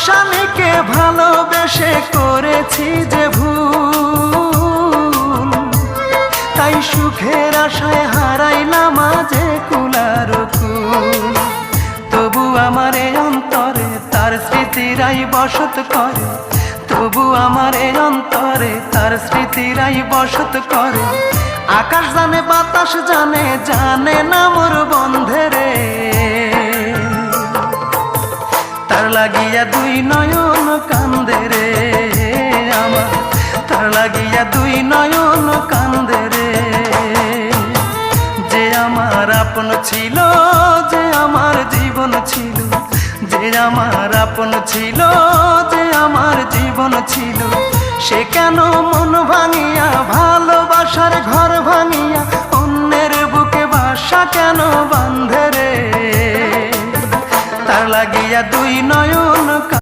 স্বামীকে ভালোবেসে করেছি যে ভুল, তাই সুখের আশায় হারাইলাম আজে কুলার কুল। তবু আমার এই অন্তরে তার স্মৃতিরাই বসত করে, তবু আমার এই অন্তরে তার স্মৃতিরাই বসত করে। আকাশ জানে বাতাস জানে, জানে না মোর বন্ধেরে। তার লাগিয়া দুই নয়ন কান্দে রে আমার, তার লাগিয়া দুই নয়ন কান্দে রে। যে আমার আপন ছিল, যে আমার জীবন ছিল, যে আমার আপন ছিল, যে আমার জীবন ছিল, সে কেন মন ভাঙিয়া ভালোবাসার ঘর ভাঙিয়া অন্যের বুকে বাসা কেন বাঁধে রে। তার লাগিয়া দুই নয়ন